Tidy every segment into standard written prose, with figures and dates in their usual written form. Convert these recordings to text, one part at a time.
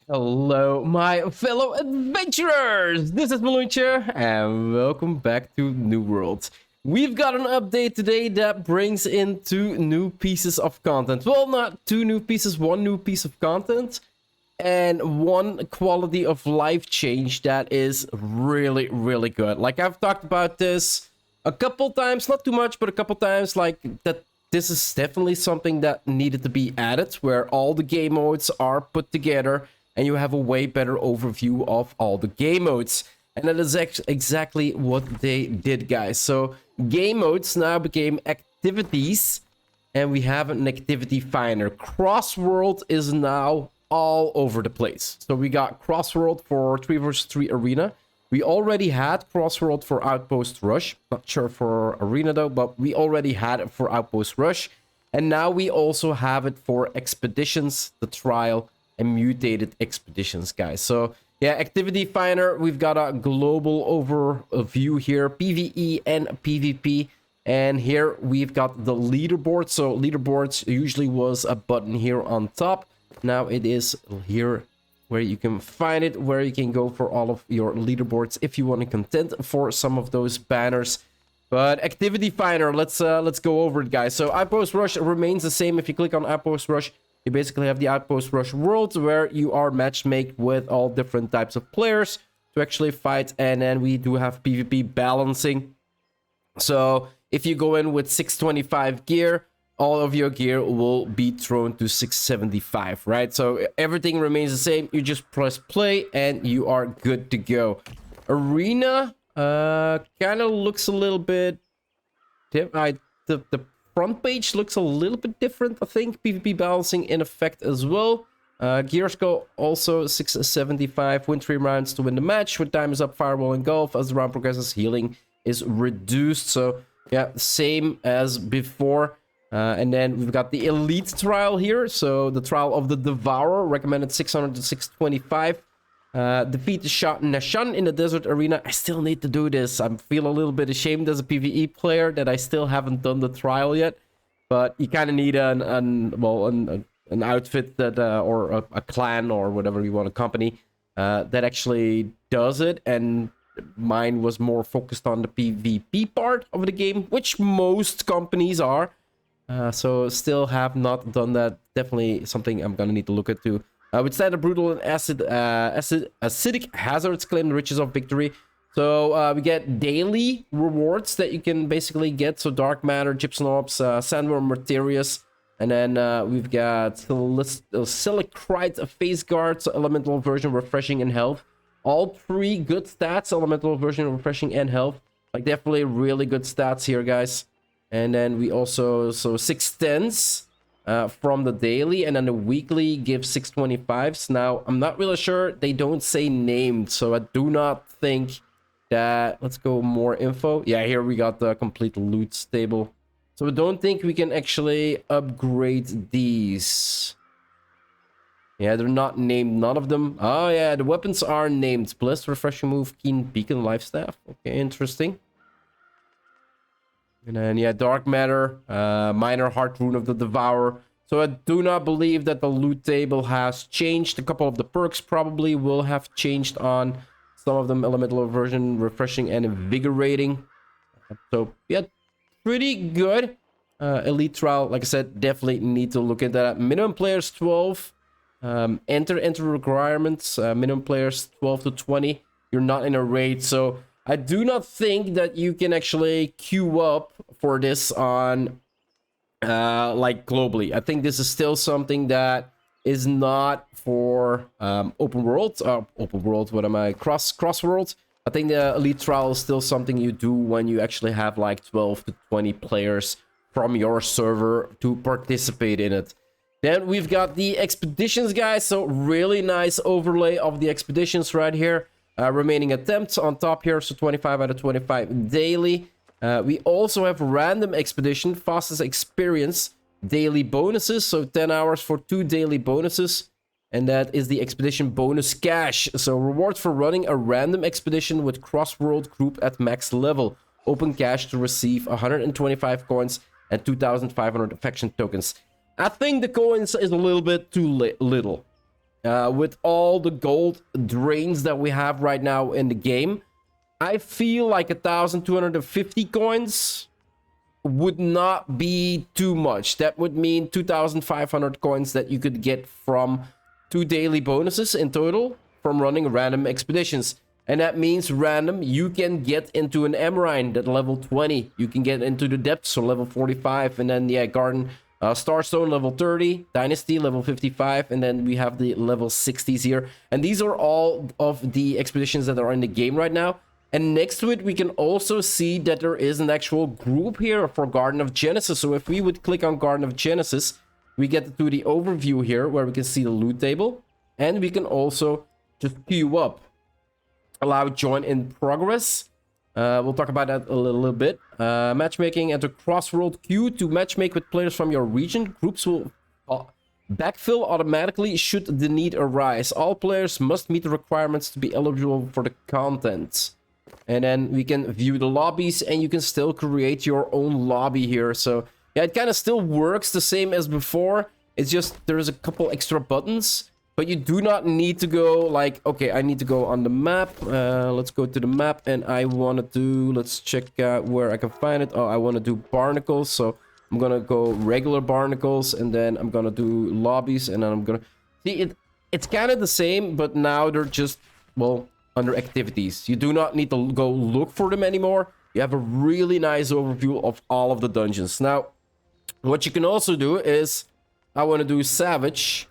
Hello, my fellow adventurers! This is Mloentje, and welcome back to New World. We've got an update today that brings in two new pieces of content. Well, not two new pieces, one new piece of content, and one quality of life change that is really, really good. Like, I've talked about this a couple times, not too much, but a couple times, like, that this is definitely something that needed to be added, where all the game modes are put together and you have a way better overview of all the game modes. And that is exactly what they did, guys. So game modes now became activities, and we have an activity finder. Crossworld is now all over the place. So we got Crossworld for 3 vs 3 arena. We already had Crossworld for Outpost Rush. Not sure for arena though, but we already had it for Outpost Rush. And now we also have it for Expeditions, the trial, and mutated expeditions, guys. So yeah, activity finder, we've got a global overview here, PvE and PvP. And here we've got the leaderboard. So leaderboards usually was a button here on top. Now it is here where you can find it, where you can go for all of your leaderboards if you want to contend for some of those banners. But activity finder, let's go over it, guys. So Outpost Rush remains the same. If you click on Outpost Rush, you basically have the Outpost Rush world where you are matchmake with all different types of players to actually fight. And then we do have PvP balancing. So if you go in with 625 gear, all of your gear will be thrown to 675, right? So everything remains the same. You just press play and you are good to go. Arena kind of looks a little bit... The front page looks a little bit different, I think. PvP balancing in effect as well. Gears go also 675. Win 3 rounds to win the match. When time is up, Fireball and Golf. As the round progresses, healing is reduced. So yeah, same as before. And then we've got the Elite Trial here. So the Trial of the Devourer, recommended 600 to 625. Defeat the Nashan in the Desert Arena. I still need to do this. I feel a little bit ashamed as a PvE player that I still haven't done the trial yet. But you kind of need an outfit that or a clan or whatever you want, a company that actually does it. And mine was more focused on the PvP part of the game, which most companies are. So still have not done that. Definitely something I'm gonna need to look into. With standard brutal and acidic hazards, claim the riches of victory. So we get daily rewards that you can basically get. So dark matter, gypsum orbs, sandworm materials, and then we've got silicrite face guards, elemental version, refreshing, and health. All 3 good stats: elemental version, refreshing, and health. Like definitely really good stats here, guys. And then we also 610s. From the daily, and then the weekly gives 625s. Now, I'm not really sure. They don't say named, so I do not think that... Let's go more info. Yeah, here we got the complete loot table. So I don't think we can actually upgrade these. Yeah, they're not named, none of them. Oh yeah, the weapons are named. Blessed, refreshing move, keen beacon, life staff. Okay, interesting. And then, yeah, Dark Matter, Minor Heart Rune of the Devourer. So I do not believe that the loot table has changed. A couple of the perks probably will have changed on some of them. Elemental version, refreshing and invigorating. So, yeah, pretty good. Elite Trial, like I said, definitely need to look at that. Minimum players 12. Enter requirements. Minimum players 12 to 20. You're not in a raid, so... I do not think that you can actually queue up for this on, like, globally. I think this is still something that is not for open world. What am I? Crossworld. I think the Elite Trial is still something you do when you actually have like 12 to 20 players from your server to participate in it. Then we've got the expeditions, guys. So really nice overlay of the expeditions right here. Remaining attempts on top here, so 25 out of 25 daily. We also have random expedition, fastest experience, daily bonuses, so 10 hours for 2 daily bonuses. And that is the expedition bonus cash. So rewards for running a random expedition with Crossworld group at max level. Open cash to receive 125 coins and 2,500 affection tokens. I think the coins is a little bit too little. with all the gold drains that we have right now in the game, I feel like 1,250 coins would not be too much. That would mean 2,500 coins that you could get from 2 daily bonuses in total from running random expeditions. And that means random, you can get into an Emerine at level 20. You can get into the Depths, so level 45. And then, yeah, Garden, Starstone, level 30. Dynasty, level 55. And then we have the level 60s here. And these are all of the expeditions that are in the game right now. And next to it, we can also see that there is an actual group here for Garden of Genesis. So if we would click on Garden of Genesis, we get to the overview here where we can see the loot table. And we can also just queue up. Allow join in progress. We'll talk about that a little bit. Matchmaking, enter Crossworld queue to matchmake with players from your region. Groups will backfill automatically should the need arise. All players must meet the requirements to be eligible for the content. And then we can view the lobbies, and you can still create your own lobby here. So yeah, it kind of still works the same as before. It's just there's a couple extra buttons. But you do not need to go like, okay, I need to go on the map. Let's go to the map, and I want to do, let's check out where I can find it. Oh, I want to do barnacles. So I'm going to go regular barnacles, and then I'm going to do lobbies, and then I'm going to see it's kind of the same, but now they're just, well, under activities. You do not need to go look for them anymore. You have a really nice overview of all of the dungeons. Now, what you can also do is, I want to do Savage.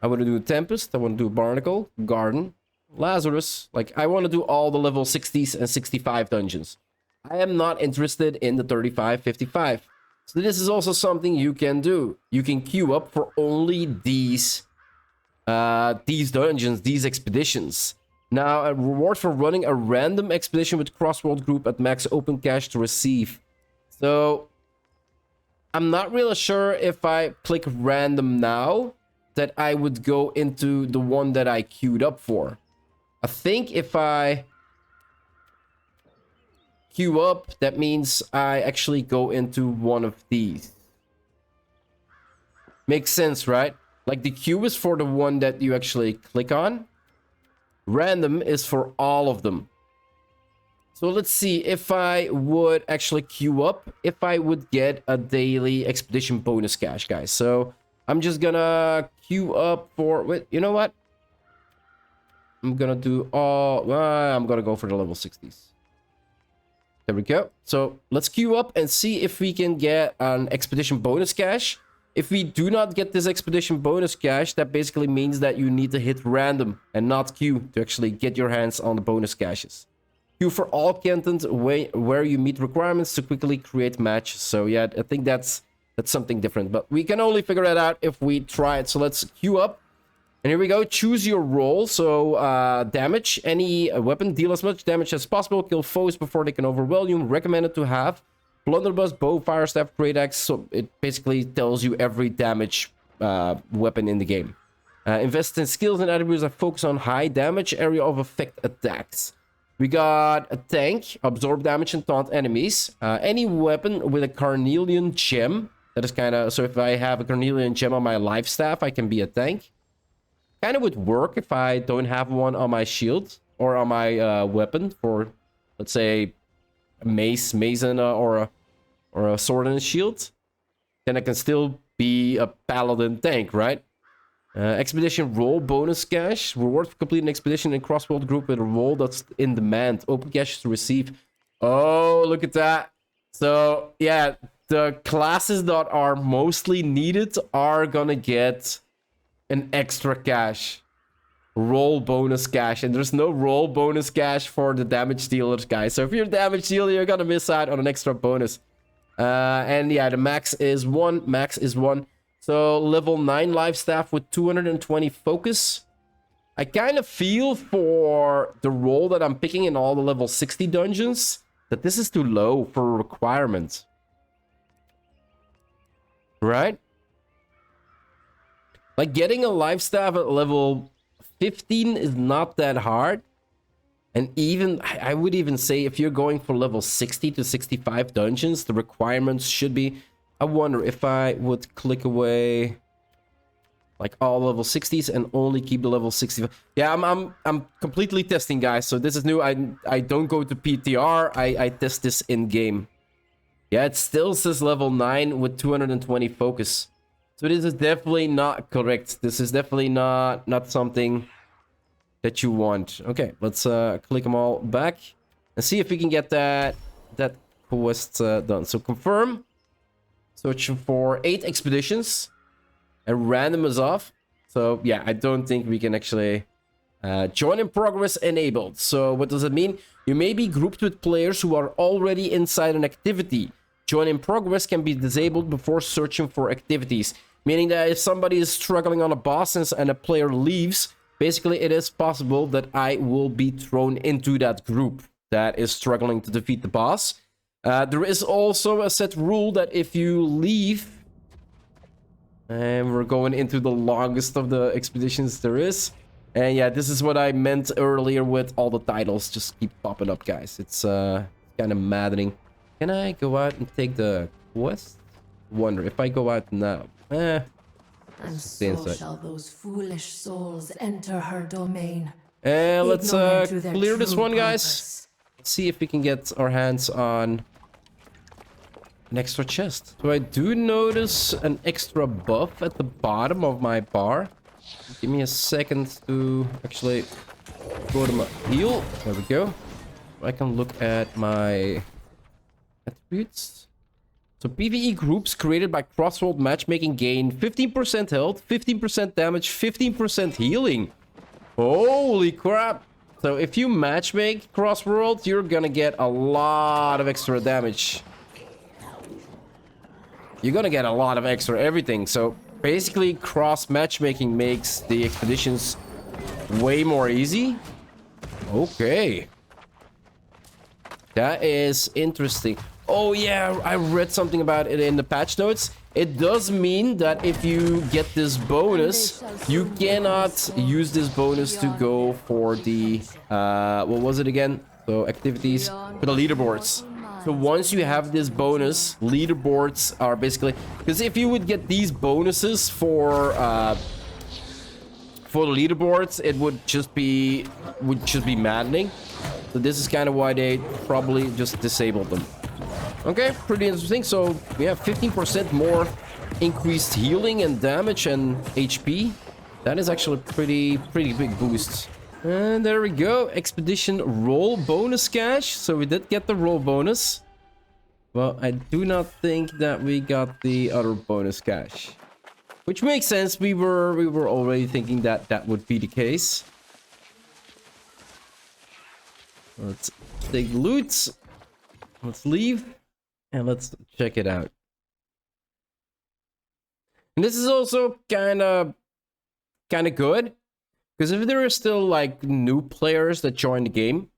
I want to do Tempest, I want to do Barnacle, Garden, Lazarus. Like, I want to do all the level 60s and 65 dungeons. I am not interested in the 35, 55. So this is also something you can do. You can queue up for only these dungeons, these expeditions. Now, a reward for running a random expedition with Crossworld group at max open cache to receive. So, I'm not really sure if I click random now, that I would go into the one that I queued up for. I think if I queue up, that means I actually go into one of these. Makes sense, right? Like the queue is for the one that you actually click on. Random is for all of them. So let's see if I would actually queue up, if I would get a daily expedition bonus cache, guys. So I'm just gonna queue up for, wait, you know what? I'm gonna do all, I'm gonna go for the level 60s. There we go. So let's queue up and see if we can get an expedition bonus cache. If we do not get this expedition bonus cache, that basically means that you need to hit random and not queue to actually get your hands on the bonus caches. Queue for all content where you meet requirements to quickly create matches. So yeah, I think that's something different, but we can only figure that out if we try it. So let's queue up, and here we go. Choose your role. So damage, any weapon, deal as much damage as possible, kill foes before they can overwhelm you. Recommended to have blunderbuss, bow, fire staff, great axe. So it basically tells you every damage weapon in the game. Invest in skills and attributes that focus on high damage area of effect attacks. We got a tank, absorb damage and taunt enemies. Any weapon with a carnelian gem. That is kind of, so if I have a carnelian gem on my life staff, I can be a tank. Kind of would work if I don't have one on my shield or on my weapon for, let's say, a mace or a sword and a shield. Then I can still be a paladin tank, right? Expedition role bonus cache. Reward for completing an expedition in Crossworld group with a role that's in demand. Open cache to receive. Oh, look at that. So, yeah, the classes that are mostly needed are gonna get an extra cache. Roll bonus cache. And there's no roll bonus cache for the damage dealers, guys. So if you're a damage dealer, you're gonna miss out on an extra bonus. And yeah, the max is 1. Max is 1. So level 9 life staff with 220 focus. I kind of feel for the role that I'm picking in all the level 60 dungeons that this is too low for a requirement. Right? Like getting a life staff at level 15 is not that hard. And even, I would even say if you're going for level 60 to 65 dungeons, the requirements should be... I wonder if I would click away... like all level 60s and only keep the level 65. Yeah, I'm completely testing, guys. So this is new. I don't go to PTR. I test this in game. Yeah, it still says level 9 with 220 focus. So this is definitely not correct. This is definitely not something that you want. Okay, let's click them all back and see if we can get that quest done. So confirm. Searching for 8 expeditions. And random is off. So yeah, I don't think we can actually join in progress enabled. So what does it mean? You may be grouped with players who are already inside an activity. Join in progress can be disabled before searching for activities. Meaning that if somebody is struggling on a boss and a player leaves, basically it is possible that I will be thrown into that group that is struggling to defeat the boss. There is also a set rule that if you leave, and we're going into the longest of the expeditions there is. And yeah, this is what I meant earlier with all the titles just keep popping up, guys. It's kind of maddening. Can I go out and take the quest? Wonder if I go out now. And so shall those foolish souls enter her domain. Let's clear this one, guys. Let's see if we can get our hands on an extra chest. So I do notice an extra buff at the bottom of my bar. Give me a second to actually go to my heal. There we go. I can look at my attributes. So PvE groups created by Crossworld matchmaking gain 15% health, 15% damage, 15% healing. Holy crap. So if you matchmake Crossworld, you're gonna get a lot of extra damage. You're gonna get a lot of extra everything. So basically cross matchmaking makes the expeditions way more easy. Okay. That is interesting. Oh yeah, I read something about it in the patch notes. It does mean that if you get this bonus, you cannot use this bonus to go for the what was it again? So activities for the leaderboards. So once you have this bonus, leaderboards are basically, because if you would get these bonuses for the leaderboards, it would just be maddening. So this is kind of why they probably just disabled them. Okay, pretty interesting. So we have 15% more increased healing and damage and HP. That is actually pretty big boost. And there we go. Expedition roll bonus cache. So we did get the roll bonus. Well, I do not think that we got the other bonus cache. Which makes sense. We were already thinking that that would be the case. Let's take loot. Let's leave. And let's check it out. And this is also kind of good. Because if there are still like new players that join the game,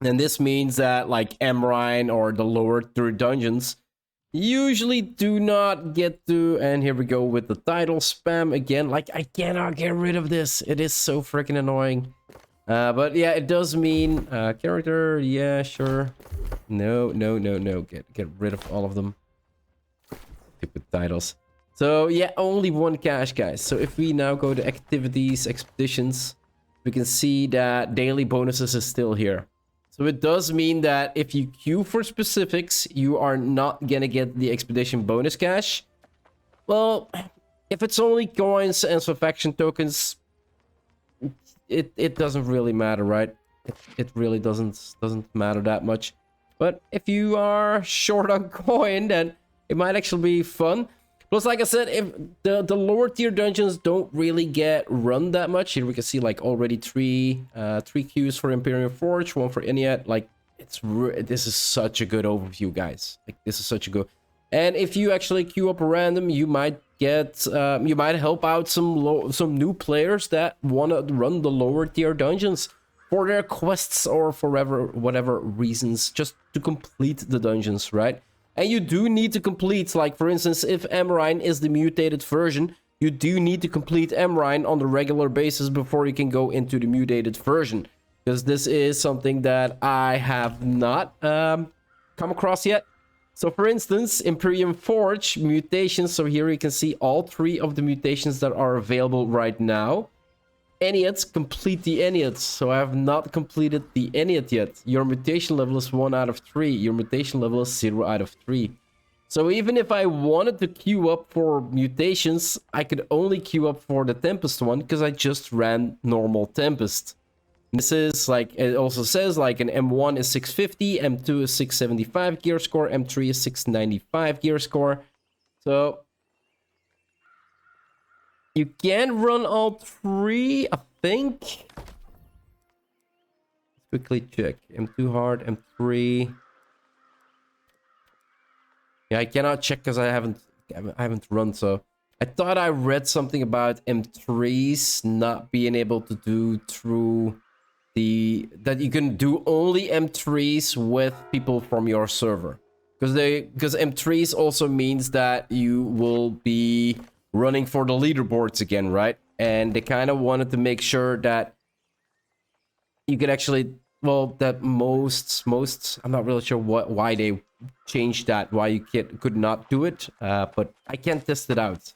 then this means that like Mrine or the lower tier dungeons usually do not get to, and here we go with the title spam again. Like I cannot get rid of this. It is so freaking annoying. But yeah, it does mean character, yeah, sure. No. Get rid of all of them. Stupid titles. So yeah, only one cache, guys. So if we now go to activities, expeditions, we can see that daily bonuses is still here. So it does mean that if you queue for specifics, you are not gonna get the expedition bonus cache. Well, if it's only coins and some faction tokens, it doesn't really matter, right? It really doesn't matter that much. But if you are short on coin, then it might actually be fun. Plus, like I said, if the lower tier dungeons don't really get run that much. Here we can see like already three queues for Imperial Forge, one for Inyat. Like this is such a good overview, guys. Like this is such a good. And if you actually queue up a random, you might get you might help out some new players that want to run the lower tier dungeons for their quests or for whatever reasons, just to complete the dungeons, right? And you do need to complete, like for instance, if Mrine is the mutated version, you do need to complete Mrine on the regular basis before you can go into the mutated version. Because this is something that I have not come across yet. So for instance, Imperium Forge mutations. So here you can see all 3 of the mutations that are available right now. Enneads, complete the Enneads. So I have not completed the Ennead yet. Your mutation level is 1 out of 3. Your mutation level is 0 out of 3. So even if I wanted to queue up for mutations, I could only queue up for the Tempest one because I just ran normal Tempest. This is like, it also says like an M1 is 650, M2 is 675 gear score, M3 is 695 gear score. So you can run all 3, I think. Let's quickly check. M2 hard, M3. Yeah, I cannot check because I haven't run, so I thought I read something about M3s not being able to do through that you can do only M3s with people from your server. Because M3s also means that you will be running for the leaderboards again, right? And they kind of wanted to make sure that you could actually, well, that most I'm not really sure why they changed that, why you could not do it, but I can't test it out,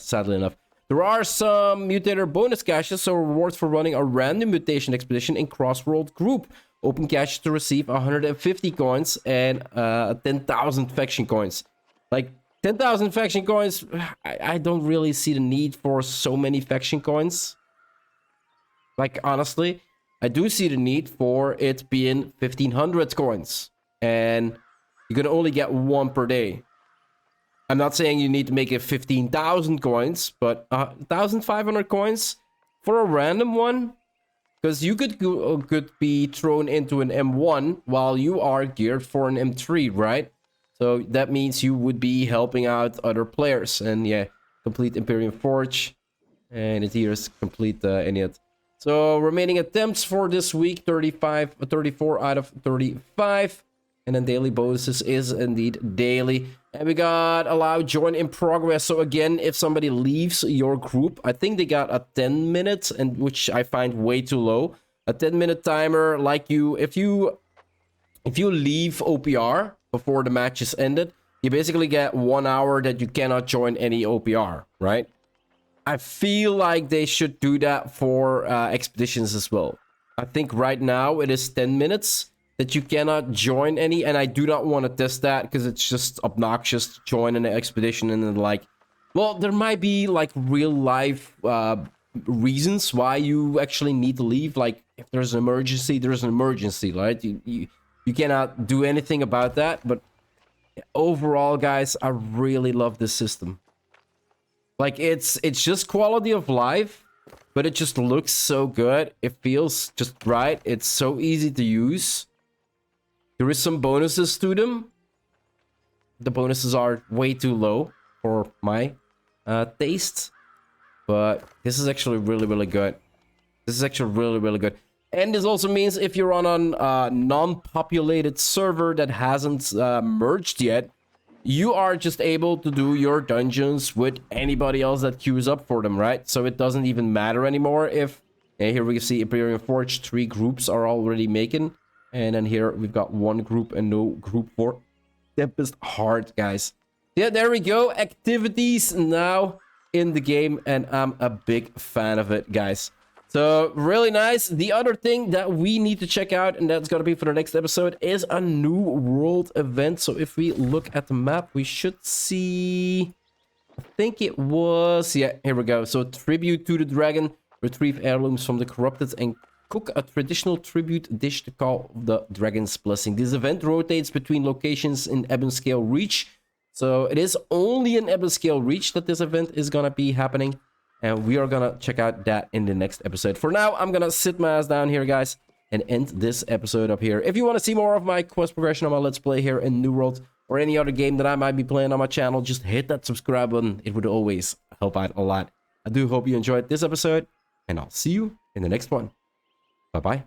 sadly enough. There are some mutator bonus caches, so rewards for running a random mutation expedition in Crossworld group. Open caches to receive 150 coins and 10,000 faction coins. Like 10,000 faction coins, I don't really see the need for so many faction coins. Like honestly, I do see the need for it being 1,500 coins. And you can only get 1 per day. I'm not saying you need to make it 15,000 coins, but 1,500 coins for a random one? Because you could be thrown into an M1 while you are geared for an M3, right? So that means you would be helping out other players. And yeah, complete Imperium Forge. And it here is complete Ennead. So remaining attempts for this week, 34 out of 35. And then daily bonuses is indeed daily. And we got allow join in progress. So again, if somebody leaves your group, I think they got a 10 minutes, and which I find way too low. A 10-minute timer, like if you leave OPR before the match is ended, you basically get 1 hour that you cannot join any OPR, right? I feel like they should do that for expeditions as well. I think right now it is 10 minutes that you cannot join any, and I do not want to test that because it's just obnoxious to join an expedition and then like, well, there might be like real life reasons why you actually need to leave. Like if there's an emergency, there's an emergency, right? You cannot do anything about that. But overall, guys, I really love this system. Like it's just quality of life, but it just looks so good. It feels just right. It's so easy to use. There is some bonuses to them. The bonuses are way too low for my taste. But this is actually really, really good. This is actually really, really good. And this also means if you're on a non-populated server that hasn't merged yet, you are just able to do your dungeons with anybody else that queues up for them, right? So it doesn't even matter anymore if... And here we can see Imperium Forge, 3 groups are already making. And then here we've got 1 group and no group for Tempest Hard, guys. Yeah, there we go. Activities now in the game, and I'm a big fan of it, guys. So really nice. The other thing that we need to check out, and that's gonna be for the next episode, is a new world event. So if we look at the map, we should see, I think it was, yeah, here we go. So tribute to the dragon, retrieve heirlooms from the corrupted, and cook a traditional tribute dish to call the dragon's blessing. This event rotates between locations in Ebonscale Reach. So it is only in Ebonscale Reach that this event is gonna be happening. And we are gonna check out that in the next episode. For now, I'm gonna sit my ass down here, guys, and end this episode up here. If you want to see more of my quest progression on my Let's Play here in New World, or any other game that I might be playing on my channel, just hit that subscribe button. It would always help out a lot. I do hope you enjoyed this episode, and I'll see you in the next one. Bye-bye.